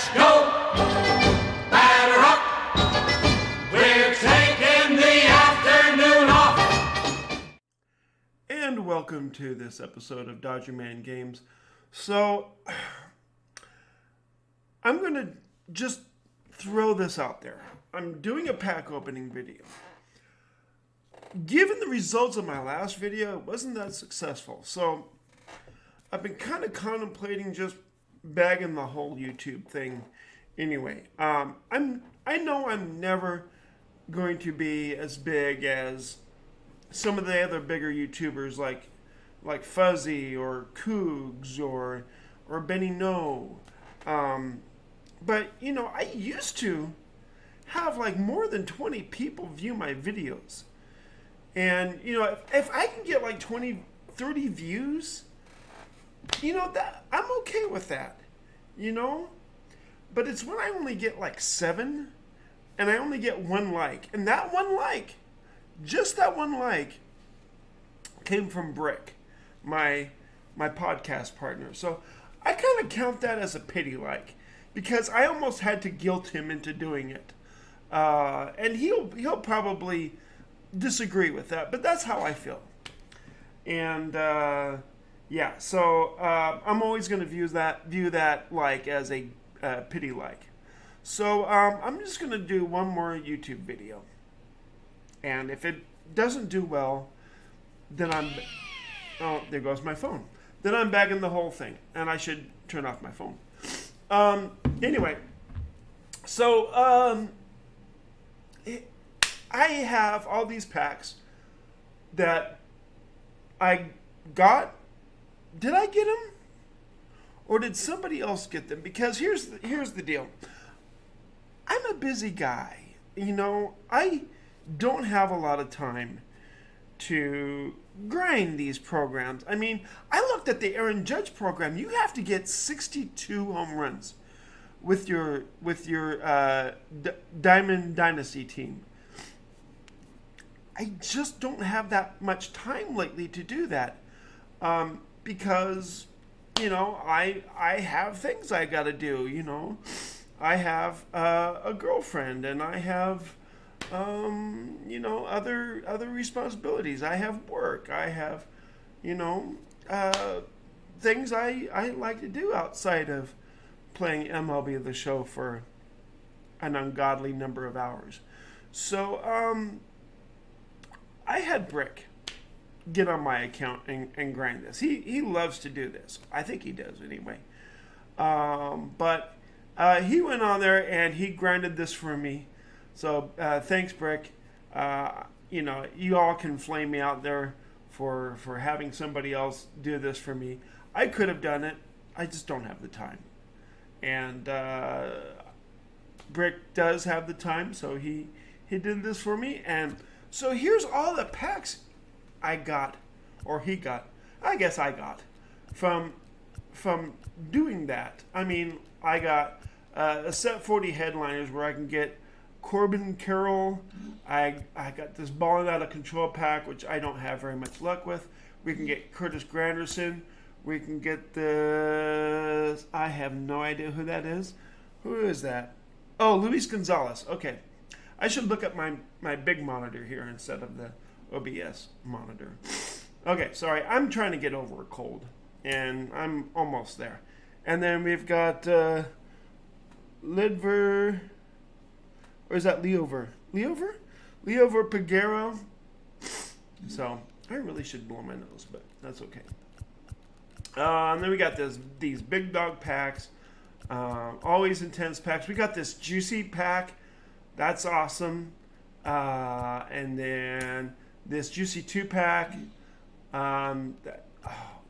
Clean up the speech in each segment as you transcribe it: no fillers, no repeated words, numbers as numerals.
Let's go! Batter up! We're taking the afternoon off! And welcome to this episode of Dodger Man Games. So, I'm going to just throw this out there. I'm doing a pack opening video. Given the results of my last video, it wasn't that successful. So, I've been kind of contemplating just bagging the whole YouTube thing anyway. I know I'm never going to be as big as some of the other bigger YouTubers like Fuzzy or Cougs or Benny No. But, you know, I used to have like more than 20 people view my videos. And, you know, if I can get like 20, 30 views, you know, that I'm okay with that, you know? But it's when I only get like 7 and I only get 1 like. And that 1 like, just that 1 like, came from Brick, my podcast partner. So I kind of count that as a pity like, because I almost had to guilt him into doing it. And he'll probably disagree with that, but that's how I feel. And yeah, so I'm always going to view that like as a pity like. So I'm just going to do one more YouTube video, and if it doesn't do well, then there goes my phone. Then I'm bagging the whole thing, and I should turn off my phone. Anyway, so I have all these packs that I got. Did I get them? Or did somebody else get them? Because here's the deal. I'm a busy guy. You know, I don't have a lot of time to grind these programs. I mean, I looked at the Aaron Judge program. You have to get 62 home runs with your Diamond Dynasty team. I just don't have that much time lately to do that, because, you know, I have things I got to do. You know, I have a girlfriend, and I have you know, other responsibilities. I have work. I have, you know, things I like to do outside of playing MLB The Show for an ungodly number of hours. So I had Brick get on my account and grind this. He loves to do this. I think he does anyway. But he went on there and he grinded this for me. So thanks, Brick. You know, you all can flame me out there for having somebody else do this for me. I could have done it. I just don't have the time. And Brick does have the time, so he did this for me. And so here's all the packs I got, or he got. I guess I got from doing that. I mean, I got a set 40 headliners where I can get Corbin Carroll. I got this balling out of control pack, which I don't have very much luck with. We can get Curtis Granderson. We can get this. I have no idea who that is. Who is that? Oh, Luis Gonzalez. Okay. I should look at my big monitor here instead of the OBS monitor. Okay, sorry. I'm trying to get over a cold, and I'm almost there. And then we've got Lidver, or is that Leover? Leover Peguero. So I really should blow my nose, but that's okay. And then we got these big dog packs, always intense packs. We got this juicy pack. That's awesome. And then this juicy 2-pack.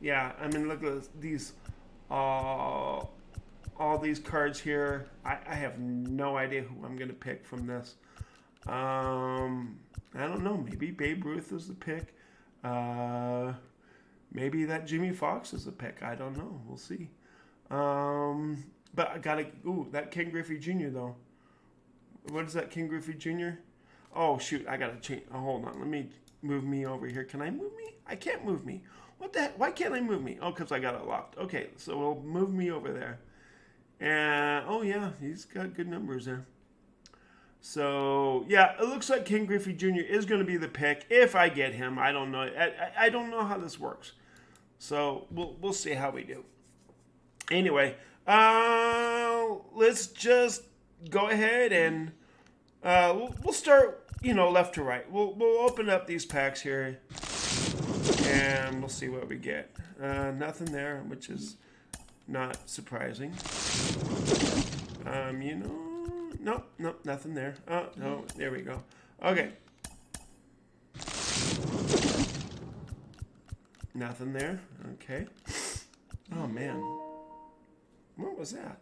Yeah, I mean, look at these, all these cards here. I have no idea who I'm going to pick from this. I don't know. Maybe Babe Ruth is the pick. Maybe that Jimmy Fox is the pick. I don't know. We'll see. But I got to... Ooh, that Ken Griffey Jr., though. What is that, Ken Griffey Jr.? Oh, shoot. I got to change. Oh, hold on. Let me move me over here. Can I move me? I can't move me. What the heck? Why can't I move me? Oh, because I got it locked. Okay, so it'll move me over there. And, oh yeah, he's got good numbers there. So, yeah, it looks like Ken Griffey Jr. is going to be the pick if I get him. I don't know. I don't know how this works. So, we'll see how we do. Anyway, let's just go ahead and we'll start, left to right. We'll open up these packs here, and we'll see what we get. Nothing there, which is not surprising. Nope, nothing there. Oh, no, there we go. Okay. Nothing there. Okay. Oh, man. What was that?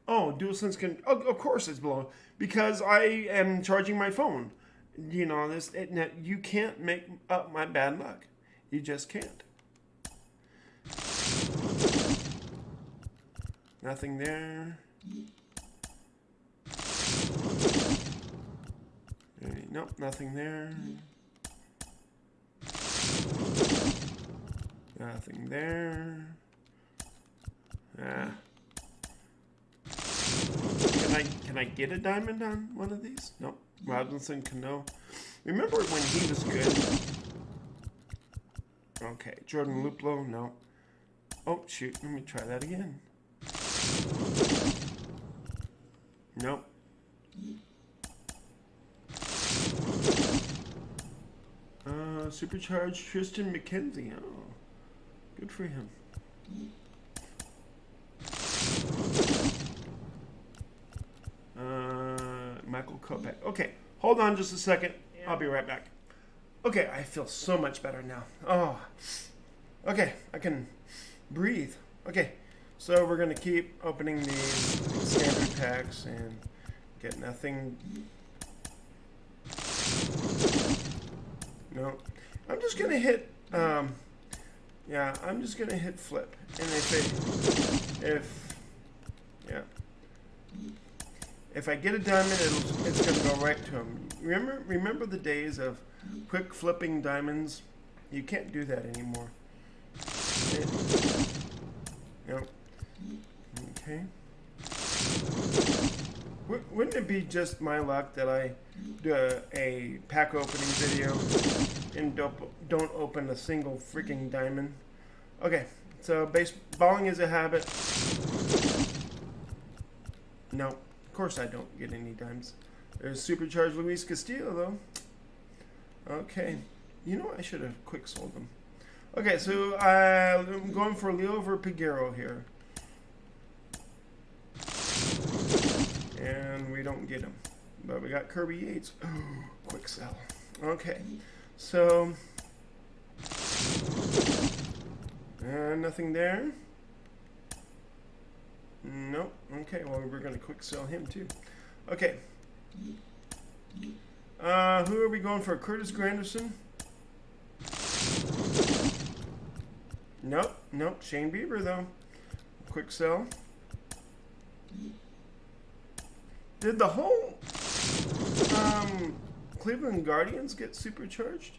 Oh, DualSense can... Oh, of course it's below. Because I am charging my phone. You can't make up my bad luck. You just can't. Nothing there. Nope, nothing there. Nothing there. Can I get a diamond on one of these? Nope. Robinson Cano. Remember when he was good? Okay. Jordan Luplow, no. Oh, shoot. Let me try that again. Nope. Supercharged Tristan McKenzie. Oh, good for him. Michael Kopech. Okay, hold on just a second. I'll be right back. Okay, I feel so much better now. Oh, okay, I can breathe. Okay, so we're going to keep opening these standard packs and get nothing. No, I'm just going to hit, I'm just going to hit flip. And if I get a diamond, it's going to go right to him. Remember the days of quick flipping diamonds? You can't do that anymore. Okay. Wouldn't it be just my luck that I do a pack opening video and don't open a single freaking diamond? Okay, so baseballing is a habit. No, of course I don't get any dimes. There's Supercharged Luis Castillo, though. Okay. I should have quick sold them. Okay, so I'm going for Leo Figueroa here. And we don't get him. But we got Kirby Yates. Quick sell. Okay. So... nothing there. Nope. Okay, well, we're going to quick sell him, too. Okay. Who are we going for? Curtis Granderson? Nope. Shane Bieber, though. Quick sell. Did the whole Cleveland Guardians get supercharged?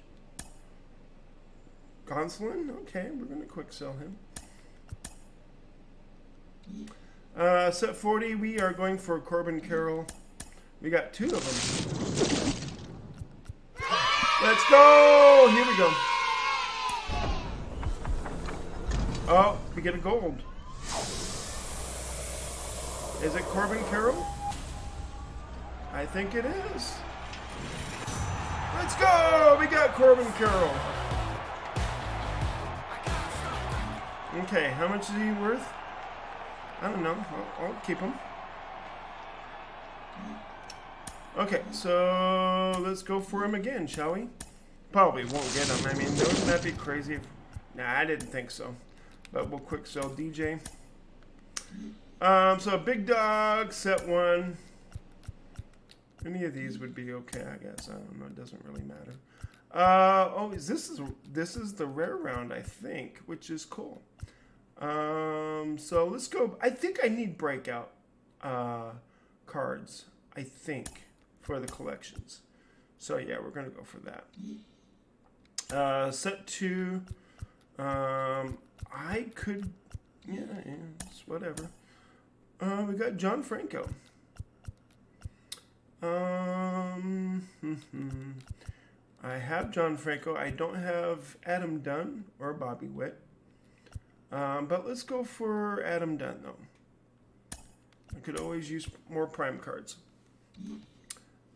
Gonsolin? Okay, we're going to quick sell him. Set 40, we are going for Corbin Carroll. We got two of them. Let's go! Here we go. Oh, we get a gold. Is it Corbin Carroll? I think it is. Let's go! We got Corbin Carroll. Okay, how much is he worth? I don't know. I'll keep him. Okay, so let's go for him again, shall we? Probably won't get him. I mean, wouldn't that be crazy? Nah, I didn't think so. But we'll quick sell DJ. So Big Dog, set 1. Any of these would be okay, I guess. I don't know. It doesn't really matter. This is the rare round, I think, which is cool. So let's go. I think I need breakout cards, I think, for the collections. So yeah, we're gonna go for that. Set 2. I could, it's whatever. We got John Franco. I have John Franco. I don't have Adam Dunn or Bobby Witt. But let's go for Adam Dunn, though. I could always use more prime cards.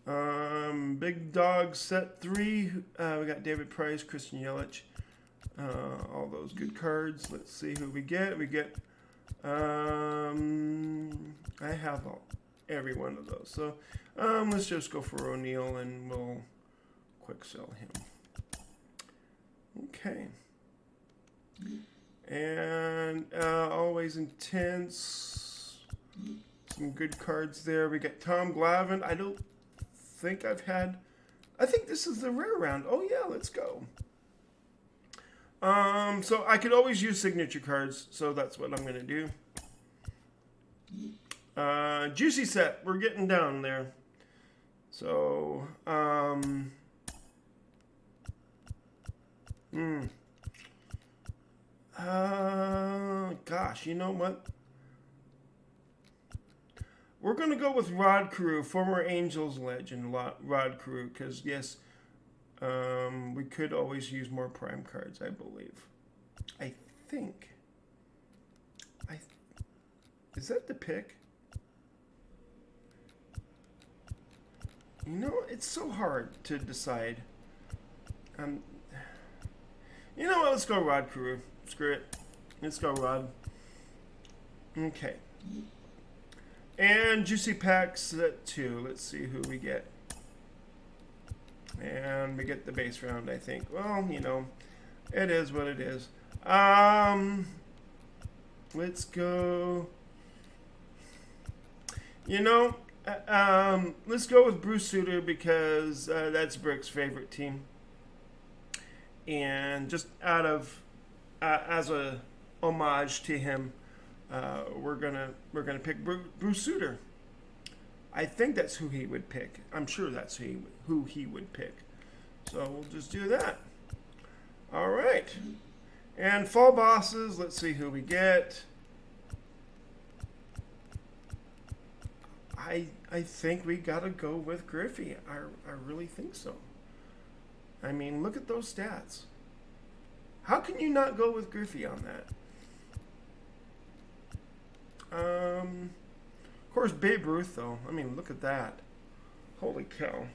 Big Dog set 3. We got David Price, Christian Yelich. All those good cards. Let's see who we get. We get... I have every one of those. So let's just go for O'Neill and we'll quick sell him. Okay. And always intense. Some good cards there. We got Tom Glavine. I don't think I've had... I think this is the rare round. Oh yeah, let's go. So I could always use signature cards, so that's what I'm going to do. Juicy set. We're getting down there. So, gosh, you know what? We're going to go with Rod Carew, former Angels legend, Rod Carew, because, yes, we could always use more prime cards, I believe. I think. Is that the pick? You know, it's so hard to decide. You know what? Let's go Rod Carew. Screw it. Let's go Rod. Okay. And Juicy Packs at 2. Let's see who we get. And we get the base round, I think. Well, you know, it is what it is. Let's go. You know, let's go with Bruce Sutter because that's Brick's favorite team. And just out of as a homage to him, we're gonna pick Bruce Sutter. I think that's who he would pick. I'm sure that's who he would pick. So we'll just do that. All right. And fall bosses. Let's see who we get. I think we gotta go with Griffey. I really think so. I mean, look at those stats. How can you not go with Griffey on that? Of course, Babe Ruth, though. I mean, look at that. Holy cow.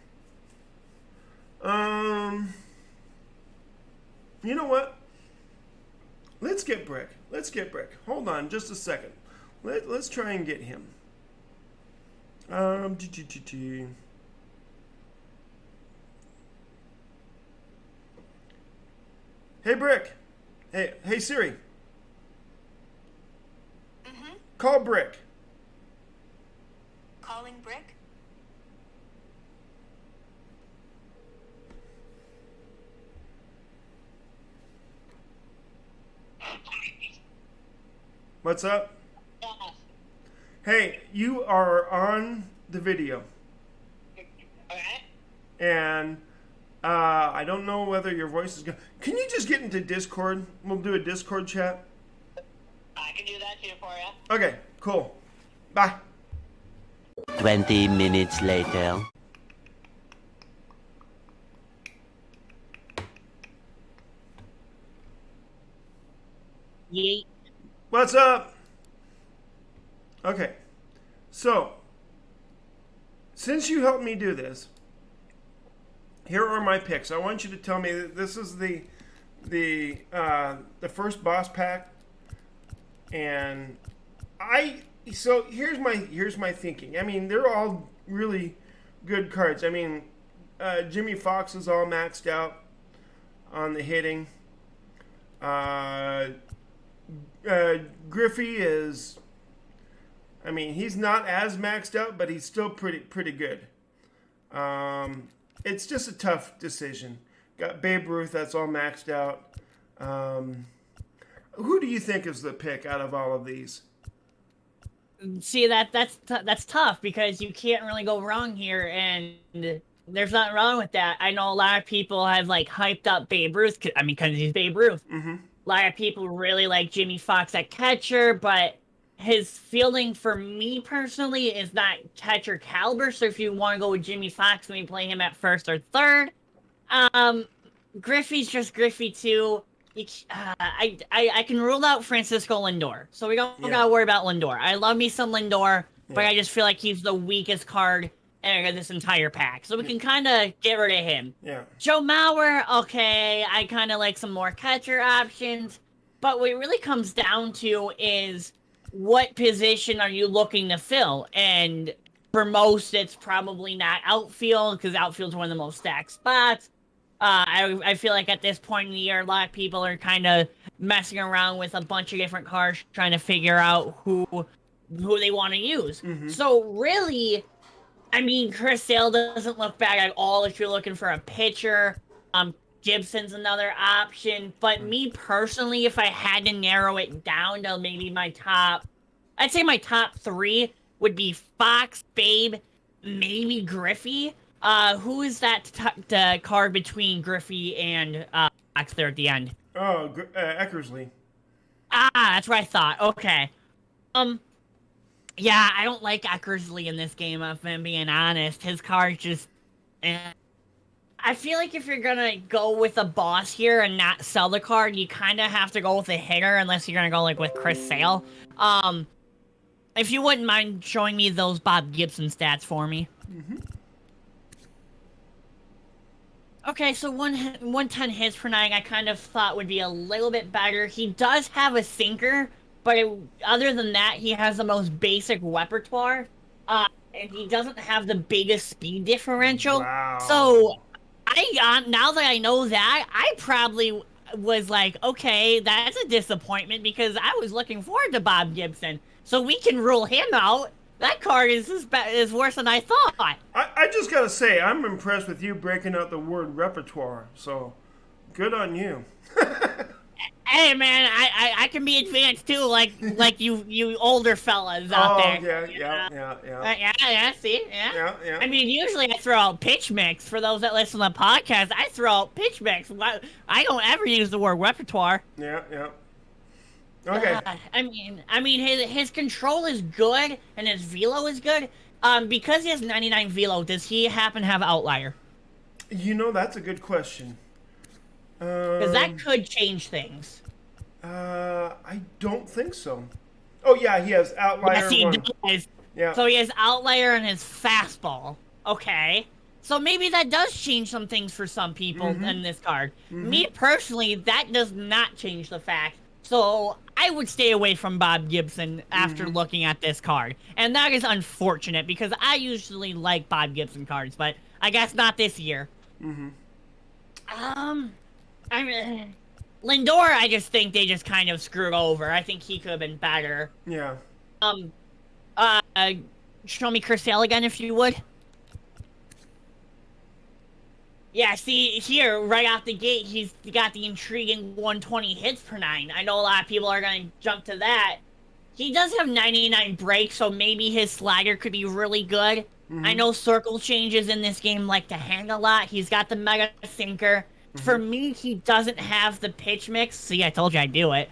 You know what? Let's get Brick. Let's get Brick. Hold on just a second. Let's try and get him. Hey, Brick. Hey, Siri. Mm-hmm. Call Brick. Calling Brick? What's up? Yes. Hey, you are on the video. Okay. And I don't know whether your voice is going. Can you just get into Discord? We'll do a Discord chat. I can do that too for you. Okay, cool. Bye. 20 minutes later. Yeet. What's up? Okay. So, since you helped me do this, here are my picks. I want you to tell me that this is the first boss pack, and so here's my thinking. I mean, they're all really good cards. I mean, Jimmy Fox is all maxed out on the hitting. Griffey is, I mean, he's not as maxed out, but he's still pretty good. It's just a tough decision. Got Babe Ruth, that's all maxed out. Who do you think is the pick out of all of these? See, that's tough because you can't really go wrong here, and there's nothing wrong with that. I know a lot of people have like hyped up Babe Ruth. Because he's Babe Ruth. Mm-hmm. A lot of people really like Jimmy Fox at catcher, but his fielding for me personally is not catcher caliber. So if you want to go with Jimmy Fox, maybe play him at first or third. Um, Griffey's just Griffey too. I can rule out Francisco Lindor, so we don't Yeah. gotta worry about Lindor. I love me some Lindor, but Yeah. I just feel like he's the weakest card in this entire pack, so we can kind of get rid of him. Yeah. Joe Mauer, okay, I kind of like some more catcher options, but what it really comes down to is what position are you looking to fill? And for most, it's probably not outfield because outfield's one of the most stacked spots. I feel like at this point in the year, a lot of people are kind of messing around with a bunch of different cards, trying to figure out who they want to use. So really, I mean, Chris Sale doesn't look bad at all if you're looking for a pitcher. Gibson's another option, but me personally, if I had to narrow it down to maybe I'd say my top 3 would be Fox, Babe, maybe Griffey. Who is that the card between Griffey and Fox there at the end? Oh, Eckersley. Ah, that's what I thought. Okay. Yeah, I don't like Eckersley in this game, if I'm being honest. His card's just... I feel like if you're gonna go with a boss here and not sell the card, you kind of have to go with a hitter, unless you're gonna go, like, with Chris Sale. If you wouldn't mind showing me those Bob Gibson stats for me. Okay, so 110 hits per nine I kind of thought would be a little bit better. He does have a sinker, but other than that, he has the most basic repertoire. And he doesn't have the biggest speed differential. Wow. So, now that I know that, I probably was like, okay, that's a disappointment because I was looking forward to Bob Gibson. So we can rule him out. That card is worse than I thought. I just gotta say, I'm impressed with you breaking out the word repertoire. So, good on you. Hey man, I can be advanced too, like you older fellas out there. Yeah. See, Yeah. I mean, usually I throw out pitch mix for those that listen to the podcast. I throw out pitch mix. I don't ever use the word repertoire. Yeah. Okay. I mean, his control is good and his velo is good. Because he has 99 velo, does he happen to have outlier? You know, that's a good question. Because that could change things. I don't think so. Oh yeah, he has outlier Yes, he 1. does. Yeah. So he has outlier in his fastball. Okay. So maybe that does change some things for some people in this card. Me personally, that does not change the fact. So I would stay away from Bob Gibson after looking at this card. And that is unfortunate because I usually like Bob Gibson cards, but I guess not this year. I mean, Lindor, I just think they just kind of screwed over. I think he could have been better. Yeah. Show me Chris Sale again, if you would. Yeah, see, here, right out the gate, he's got the intriguing 120 hits per nine. I know a lot of people are going to jump to that. He does have 99 breaks, so maybe his slider could be really good. I know circle changes in this game like to hang a lot. He's got the mega sinker. For me, he doesn't have the pitch mix. See, I told you I'd do it.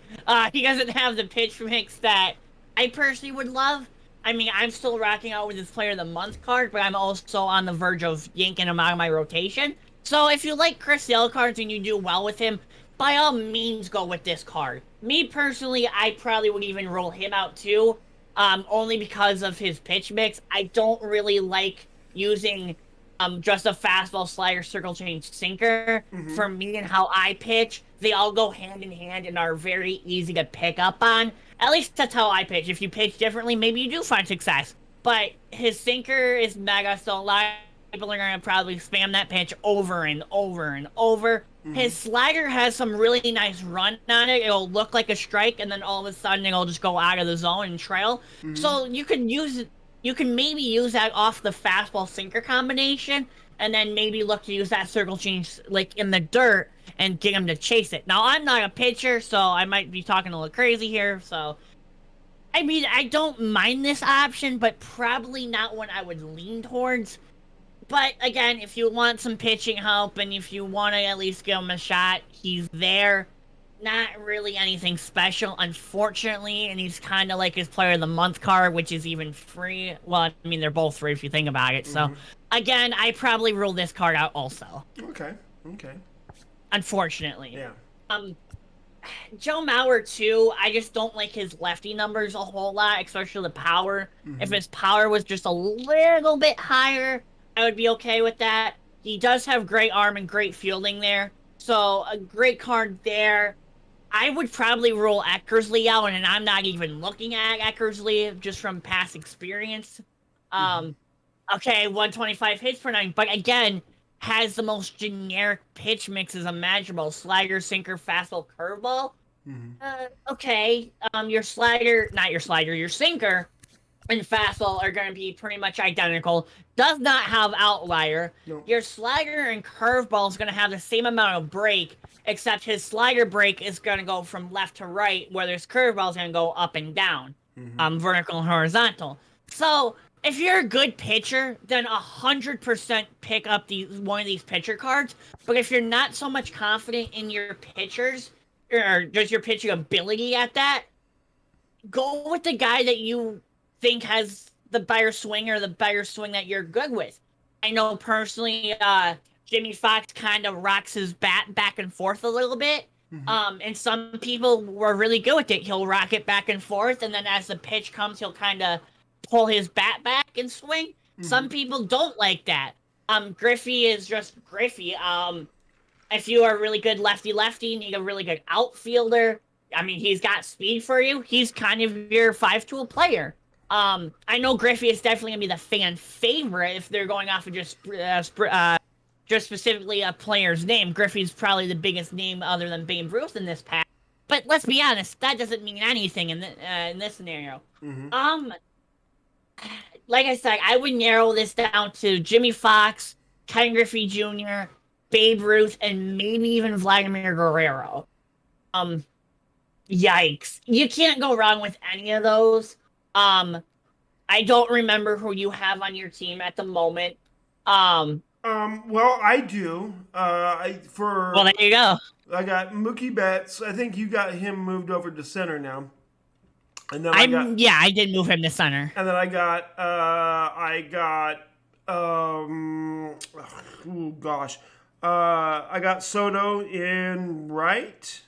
He doesn't have the pitch mix that I personally would love. I mean, I'm still rocking out with his Player of the Month card, but I'm also on the verge of yanking him out of my rotation. So if you like Chris Sale cards and you do well with him, by all means go with this card. Me personally, I probably would even roll him out too, only because of his pitch mix. I don't really like using just a fastball, slider, circle change, sinker. For me and how I pitch, they all go hand in hand and are very easy to pick up on. At least that's how I pitch. If you pitch differently, maybe you do find success. But his sinker is mega, so a lot of people are going to probably spam that pitch over and over and over. His slider has some really nice run on it. It'll look like a strike, and then all of a sudden it'll just go out of the zone and trail. So you can maybe use that off the fastball sinker combination, and then maybe look to use that circle change like in the dirt and get him to chase it. Now, I'm not a pitcher, so I might be talking a little crazy here. So, I mean, I don't mind this option, but probably not one I would lean towards. But again, if you want some pitching help and if you want to at least give him a shot, he's there. not really anything special, unfortunately, and he's kind of like his Player of the Month card, which is even free. Well, I mean, they're both free if you think about it. So, again, I probably rule this card out also. Okay. Okay. Unfortunately. Yeah. Joe Mauer too. I just don't like his lefty numbers a whole lot, especially the power. If his power was just a little bit higher, I would be okay with that. He does have great arm and great fielding there, so a great card there. I would probably rule Eckersley out, and I'm not even looking at Eckersley just from past experience. Okay, 125 hits per nine, but again, has the most generic pitch mixes imaginable: slider, sinker, fastball, curveball. Okay, your slider, not your slider, your sinker and fastball are going to be pretty much identical. Does not have outlier. Nope. Your slider and curveball is going to have the same amount of break, except his slider break is going to go from left to right, where his curveball is going to go up and down, vertical and horizontal. So if you're a good pitcher, then 100% pick up one of these pitcher cards. But if you're not so much confident in your pitchers or just your pitching ability at that, go with the guy that you think has the better swing or the better swing that you're good with. I know personally, Jimmy Fox kind of rocks his bat back and forth a little bit. And some people were really good with it. He'll rock it back and forth, and then as the pitch comes, he'll kind of pull his bat back and swing. Some people don't like that. Griffey is just Griffey. If you are a really good lefty, need a really good outfielder. I mean, he's got speed for you. He's kind of your 5-tool player. I know Griffey is definitely gonna be the fan favorite if they're going off of just specifically a player's name. Griffey's probably the biggest name other than Babe Ruth in this pack. But let's be honest, that doesn't mean anything in this scenario. Like I said, I would narrow this down to Jimmy Fox, Ken Griffey Jr., Babe Ruth, and maybe even Vladimir Guerrero. Yikes. You can't go wrong with any of those. I don't remember who you have on your team at the moment. Well, I do. Well, there you go. I got Mookie Betts. I think you got him moved over to center now. And then I did move him to center. And then I got I got Soto in right,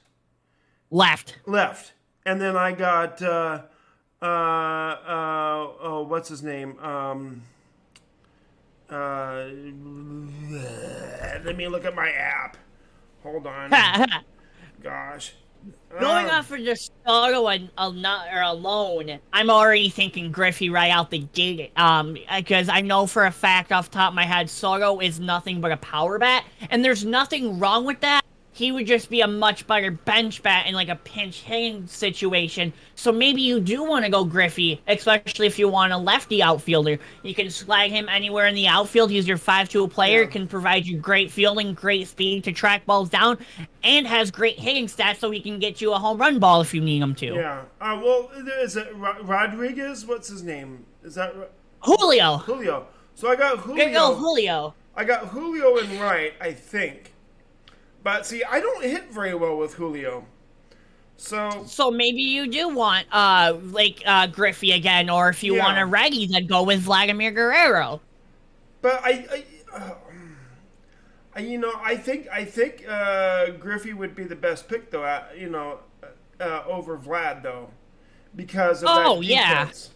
left, and then I got what's his name? Let me look at my app. Hold on. Gosh. Going off of just Soto alone, I'm already thinking Griffey right out the gate. Because I know for a fact off the top of my head, Soto is nothing but a power bat, and there's nothing wrong with that. He would just be a much better bench bat in like a pinch hitting situation. So maybe you do want to go Griffey, especially if you want a lefty outfielder. You can slide him anywhere in the outfield. He's your 5-tool player, can provide you great fielding, great speed to track balls down, and has great hitting stats so he can get you a home run ball if you need him to. Yeah. Well, is it Rodriguez? What's his name? Is that Julio? Julio. So I got Julio. Good old Julio. I got Julio in right, I think. But see, I don't hit very well with Julio. So maybe you do want Griffey again, or if you want a reggie, then go with Vladimir Guerrero. But I think Griffey would be the best pick though. Over Vlad though, because of that defense.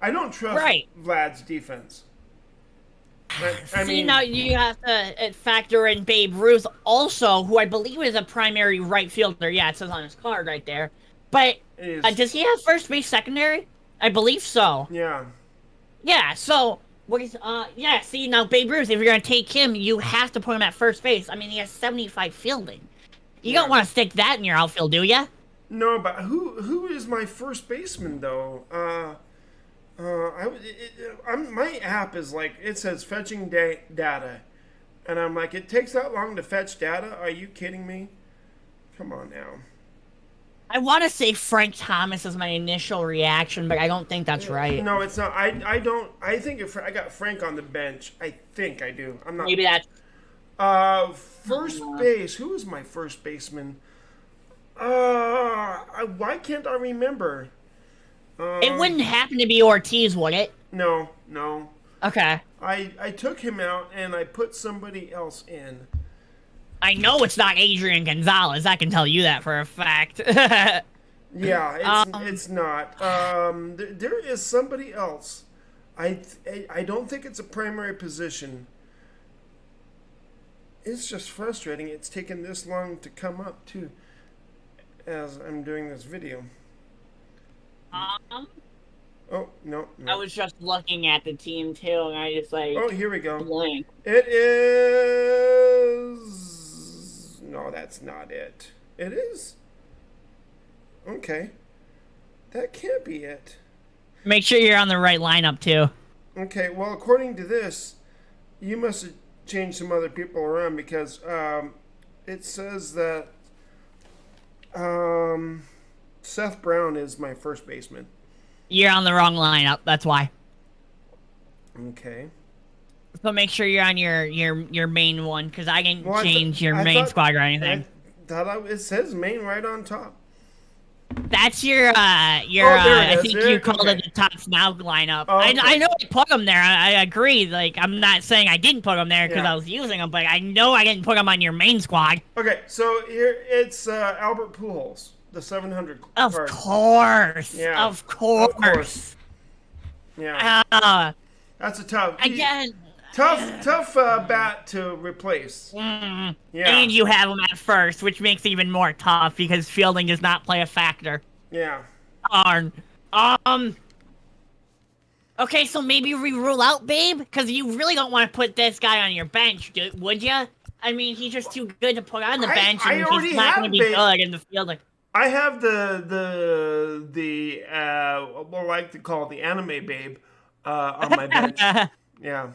I don't trust Vlad's defense. Now you have to factor in Babe Ruth also, who I believe is a primary right fielder. Yeah, it says on his card right there. But does he have first base secondary? I believe so. Yeah. Yeah, so see now Babe Ruth, if you're gonna take him, you have to put him at first base. I mean, he has 75 fielding. You don't want to stick that in your outfield, do ya? No, but who is my first baseman though? My app is like, it says fetching data, and I'm like, it takes that long to fetch data? Are you kidding me? Come on now. I want to say Frank Thomas is my initial reaction, but I don't think that's right. No, it's not. I don't. I think I got Frank on the bench. I think I do. I'm not. Maybe that's. First base. Who is my first baseman? Why can't I remember? It wouldn't happen to be Ortiz, would it? No, no. Okay. I took him out and I put somebody else in. I know it's not Adrian Gonzalez. I can tell you that for a fact. Yeah, it's not. There is somebody else. I don't think it's a primary position. It's just frustrating. It's taken this long to come up too, as I'm doing this video. Oh no, I was just looking at the team too, and I just like. Oh, here we go. Blank. It is. No, that's not it. It is. Okay. That can't be it. Make sure you're on the right lineup too. Okay, well, according to this, you must have changed some other people around because it says that Seth Brown is my first baseman. You're on the wrong lineup. That's why. Okay. So make sure you're on your main one, because I didn't change your I main thought- squad or anything. It says main right on top. That's your there it I is. think There- you called okay. it the top now lineup. Oh, okay. I know I put them there. I agree. Like, I'm not saying I didn't put them there because Yeah. I was using them, but I know I didn't put them on your main squad. Okay, so here it's Albert Pujols, the 700 Of card. course. Yeah, Of course. of course. Yeah, that's a tough. Again. Tough bat to replace. Yeah. And you have him at first, which makes it even more tough because fielding does not play a factor. Yeah. Darn. Okay, so maybe we rule out Babe, because you really don't want to put this guy on your bench, would you? I mean, he's just too good to put on the bench, I and already he's not going have to be Babe. good in the fielding. I have the what I like to call the anime Babe on my bench. Yeah.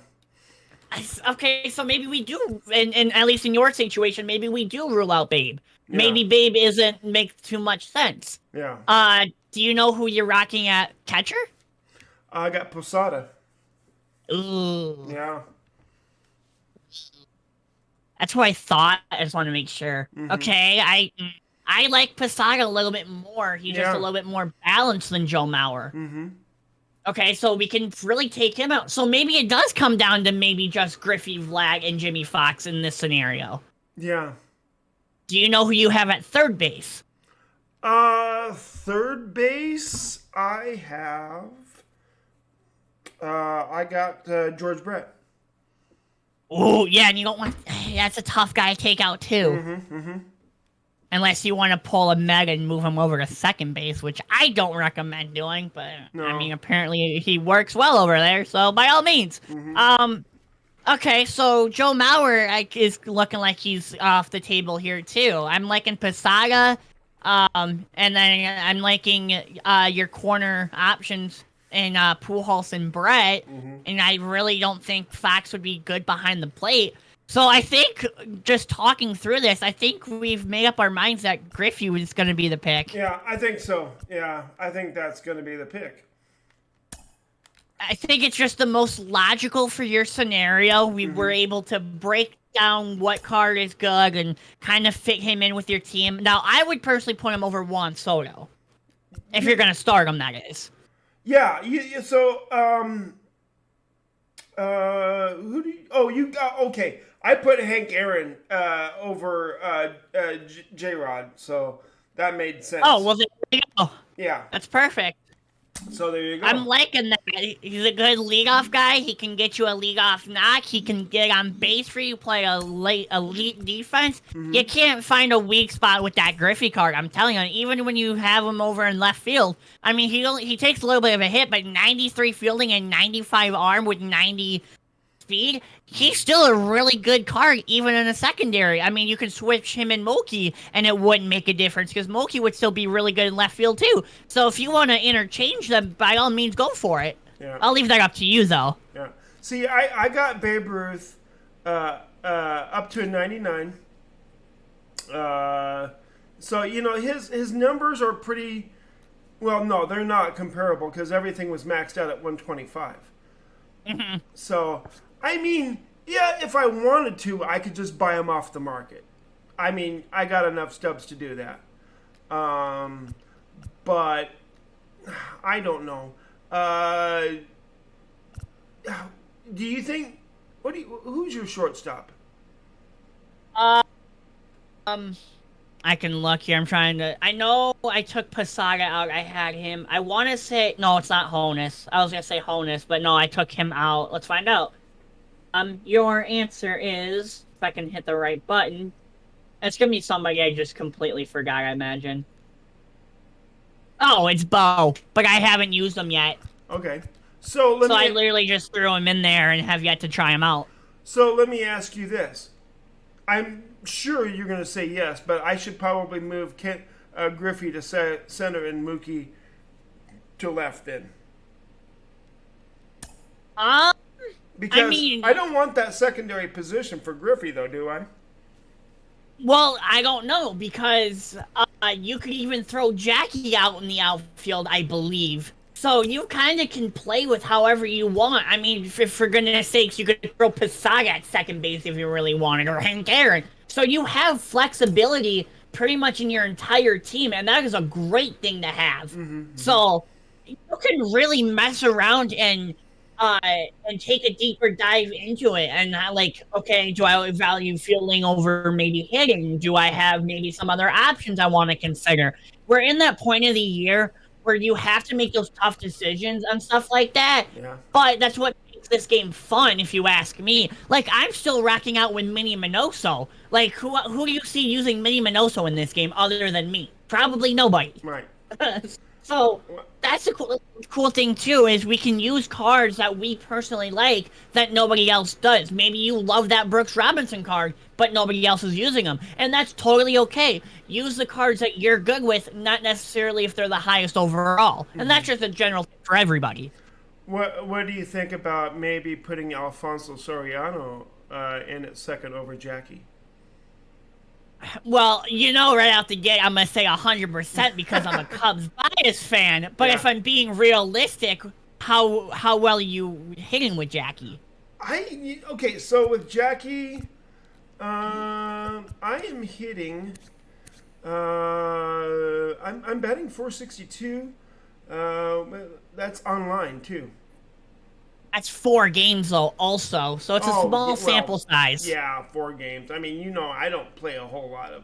Okay, so maybe we do, and at least in your situation, maybe we do rule out Babe. Yeah. Maybe Babe isn't make too much sense. Yeah. Do you know who you're rocking at catcher? I got Posada. Ooh. Yeah. That's what I thought. I just want to make sure. Mm-hmm. Okay, I like Posada a little bit more. He's just a little bit more balanced than Joe Mauer. Mm-hmm. Okay, so we can really take him out. So maybe it does come down to maybe just Griffey, Vlad, and Jimmy Fox in this scenario. Yeah. Do you know who you have at third base? Third base, I have. I got George Brett. Oh, yeah, and you don't want. That's a tough guy to take out too. Mm-hmm. Unless you want to pull a Meg and move him over to second base, which I don't recommend doing, but No. I mean, apparently he works well over there, so by all means. Okay, so Joe Mauer is looking like he's off the table here too. I'm liking Posada, and then I'm liking your corner options in Pujols and Brett, and I really don't think Fox would be good behind the plate. So I think, just talking through this, I think we've made up our minds that Griffey was going to be the pick. Yeah, I think so. Yeah, I think that's going to be the pick. I think it's just the most logical for your scenario. We were able to break down what card is good and kind of fit him in with your team. Now, I would personally put him over Juan Soto. If you're going to start him, that is. Yeah, so, who do you... Oh, you got... Okay, I put Hank Aaron over J-Rod, so that made sense. Oh, well, there you go. Yeah, That's perfect. so there you go. I'm liking that. He's a good leadoff guy. He can get you a leadoff knock. He can get on base for you, play elite defense. You can't find a weak spot with that Griffey card. I'm telling you, even when you have him over in left field, I mean, he takes a little bit of a hit, but 93 fielding and 95 arm with 90 speed, he's still a really good card, even in a secondary. I mean, you can switch him and Mookie, and it wouldn't make a difference, because Mookie would still be really good in left field, too. So if you want to interchange them, by all means, go for it. Yeah. I'll leave that up to you, though. Yeah. See, I got Babe Ruth up to a 99. So, you know, his numbers are pretty... Well, no, they're not comparable, because everything was maxed out at 125. So... I mean, yeah, if I wanted to, I could just buy them off the market. I mean, I got enough stubs to do that. But I don't know. Do you think? Who's your shortstop? I can look here. I'm trying to. I know I took Posada out. I had him. I want to say no. It's not Honus. I was gonna say Honus, but no, I took him out. Let's find out. Your answer is, if I can hit the right button, it's gonna be somebody I just completely forgot. I imagine. Oh, it's Bo, but I haven't used him yet. Okay. So I literally just threw him in there and have yet to try him out. So let me ask you this. I'm sure you're going to say yes, but I should probably move Griffey to center and Mookie to left then. Because I don't want that secondary position for Griffey, though, do I? Well, I don't know, because you could even throw Jackie out in the outfield, I believe. So you kind of can play with however you want. I mean, for goodness sakes, you could throw Posada at second base if you really wanted, or Hank Aaron. So you have flexibility pretty much in your entire team, and that is a great thing to have. So you can really mess around and take a deeper dive into it. And okay, do I value fielding over maybe hitting? Do I have maybe some other options I want to consider? We're in that point of the year where you have to make those tough decisions and stuff like that. Yeah. But that's what makes this game fun, if you ask me. I'm still rocking out with Mini Minoso. Who do you see using Mini Minoso in this game other than me? Probably nobody. Right. So that's the cool thing too, is we can use cards that we personally like that nobody else does. Maybe you love that Brooks Robinson card, but nobody else is using them, and that's totally okay. Use the cards that you're good with, not necessarily if they're the highest overall, and that's just a general thing for everybody. What do you think about maybe putting Alfonso Soriano in at second over Jackie? Well, right out the gate, I'm going to say 100% because I'm a Cubs bias fan. But if I'm being realistic, how well are you hitting with Jackie? Okay, so with Jackie, I am hitting. I'm batting 462. That's online too. That's 4 games, though, also. So it's a small sample size. Yeah, 4 games. I mean, I don't play a whole lot of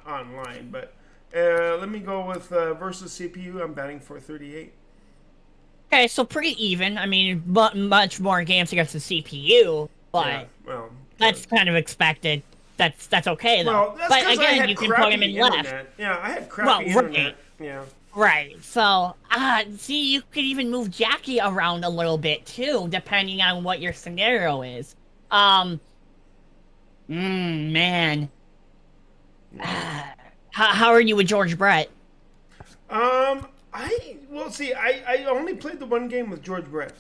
online. But let me go with versus CPU. I'm batting 438. Okay, so pretty even. I mean, much more games against the CPU. But that's kind of expected. That's okay, though. Well, that's but again, you can put him in internet. left. Yeah, I had crappy internet. Yeah. Right. So, see, you could even move Jackie around a little bit too, depending on what your scenario is. Man. How are you with George Brett? I only played the 1 game with George Brett.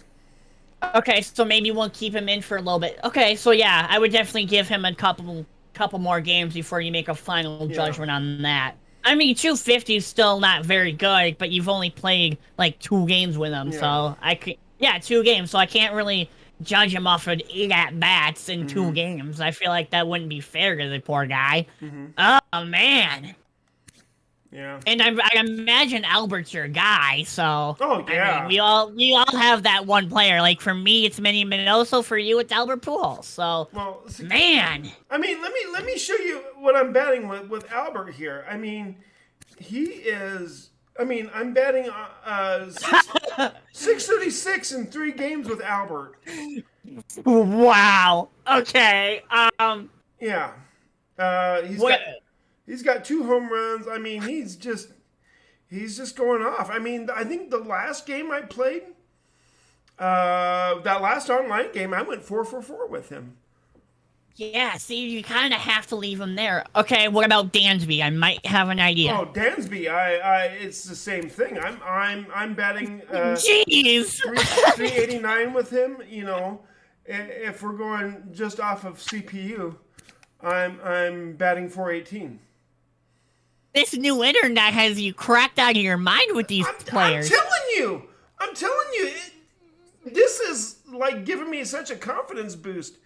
Okay, so maybe we'll keep him in for a little bit. Okay, so yeah, I would definitely give him a couple more games before you make a final judgment on that. I mean, 250 is still not very good, but you've only played 2 games with him, so 2 games, so I can't really judge him off of 8 at-bats in 2 games. I feel like that wouldn't be fair to the poor guy. Oh, man. Yeah. And I imagine Albert's your guy, so... Oh, yeah. I mean, we all have that one player. For me, it's Manny Minoso. For you, it's Albert Pujols. So, man. I mean, let me show you what I'm batting with Albert here. I mean, he is... I mean, I'm batting 636 in 3 games with Albert. Wow. Okay. Yeah. He's got 2 home runs. I mean, he's just going off. I mean, I think the last game I played, that last online game, I went 4 for 4 with him. Yeah, see, you kind of have to leave him there. Okay, what about Dansby? I might have an idea. Oh, Dansby, it's the same thing. I'm batting Jeez. 389 with him. If we're going just off of CPU, I'm batting 418. This new internet has you cracked out of your mind with these players. I'm telling you, this is giving me such a confidence boost.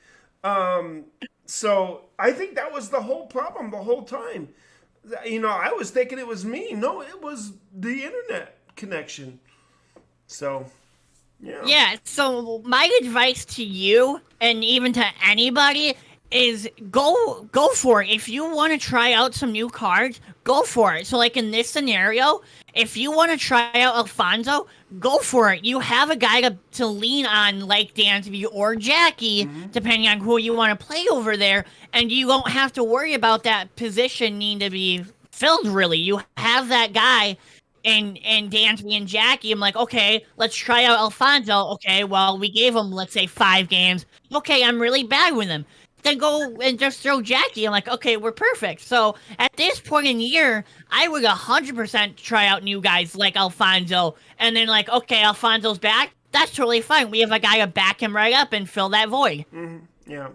So I think that was the whole problem the whole time. You know, I was thinking it was me. No, it was the internet connection. So, yeah. Yeah, so my advice to you and even to anybody is go for it. If you want to try out some new cards, go for it. So like in this scenario, if you want to try out Alfonso, go for it. You have a guy to lean on like Dansby or Jackie, depending on who you want to play over there, and you won't have to worry about that position needing to be filled really. You have that guy and Dansby and Jackie. I'm like, okay, let's try out Alfonso. Okay, well, we gave him, let's say, 5 games. Okay, I'm really bad with him. Then go and just throw Jackie. I'm like, okay, we're perfect. So at this point in the year, I would 100% try out new guys like Alfonso. And then like, okay, Alfonso's back. That's totally fine. We have a guy to back him right up and fill that void. Yeah.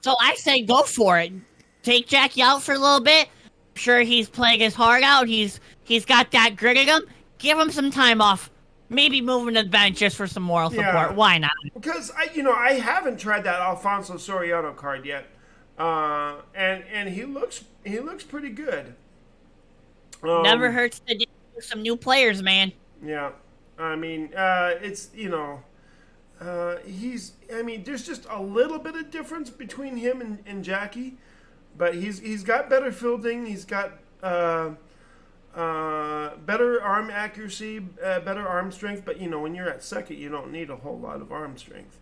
So I say go for it. Take Jackie out for a little bit. I'm sure he's playing his heart out. He's got that grit in him. Give him some time off. Maybe move him to the bench just for some moral support. Yeah. Why not? Because I haven't tried that Alfonso Soriano card yet, and he looks pretty good. Never hurts to do some new players, man. Yeah, I mean, it's he's. I mean, there's just a little bit of difference between him and Jackie, but he's got better fielding. He's got better arm accuracy, better arm strength. But when you're at second, you don't need a whole lot of arm strength.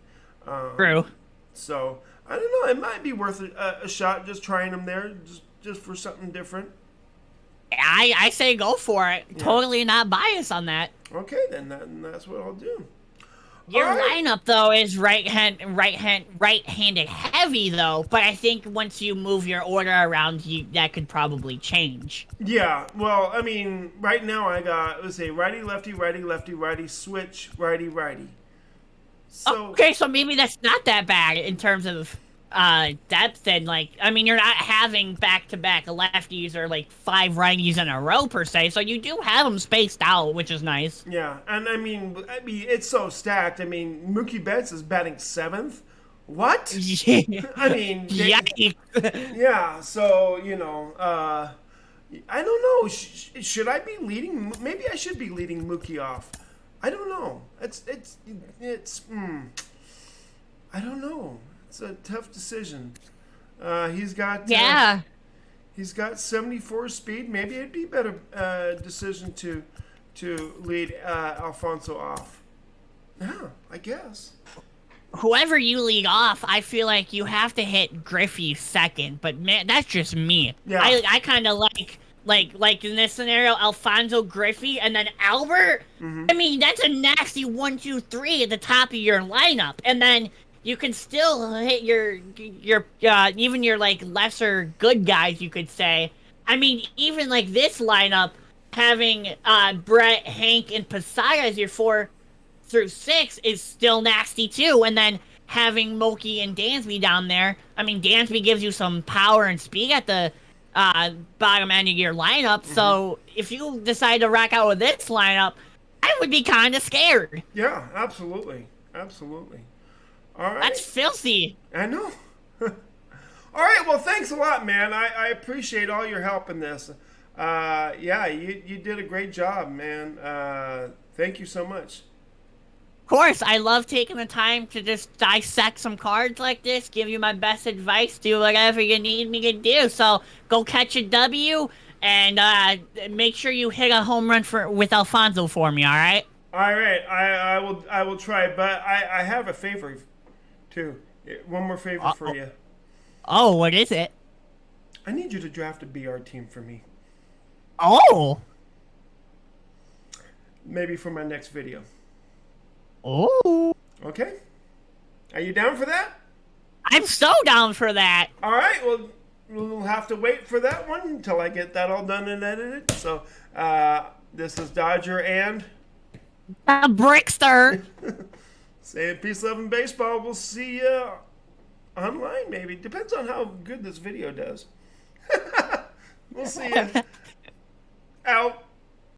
True. So I don't know. It might be worth a shot just trying him there, just for something different. I say go for it. Yeah. Totally not biased on that. Okay, then that's what I'll do. Your lineup though is right-handed heavy though, but I think once you move your order around, that could probably change. Yeah, well, I mean, right now I got, let's say, righty lefty, switch, righty. So okay, so maybe that's not that bad in terms of depth and you're not having back-to-back lefties or 5 righties in a row per se, so you do have them spaced out, which is nice. Yeah, and I mean it's so stacked. I mean, Mookie Betts is batting 7th. What? I mean, yikes. Yeah. So I don't know. Should I be leading? Maybe I should be leading Mookie off. I don't know. It's. I don't know. It's a tough decision. He's got he's got 74 speed. Maybe it'd be a better decision to lead Alfonso off. Yeah, I guess. Whoever you lead off, I feel like you have to hit Griffey second. But man, that's just me. Yeah. I kind of like in this scenario, Alfonso, Griffey, and then Albert. Mm-hmm. I mean, that's a nasty 1, 2, 3 at the top of your lineup, and then you can still hit your even your lesser good guys, you could say. I mean, even this lineup, having Brett, Hank, and Posada as your 4 through 6 is still nasty too. And then having Mookie and Dansby down there. I mean, Dansby gives you some power and speed at the bottom end of your lineup. Mm-hmm. So if you decide to rock out with this lineup, I would be kind of scared. Yeah, absolutely. All right. That's filthy. I know. All right. Well, thanks a lot, man. I appreciate all your help in this. Yeah, you did a great job, man. Thank you so much. Of course, I love taking the time to just dissect some cards like this, give you my best advice, do whatever you need me to do. So go catch a W and make sure you hit a home run with Alfonso for me. All right. All right. I will try, but I have a favor. Too. One more favor for you. Oh, what is it? I need you to draft a BR team for me. Oh. Maybe for my next video. Oh. Okay. Are you down for that? I'm so down for that. All right. Well, we'll have to wait for that one until I get that all done and edited. So, this is Dodger and a Brickster. Saying peace, love, and baseball. We'll see you online, maybe. Depends on how good this video does. We'll see you. Out.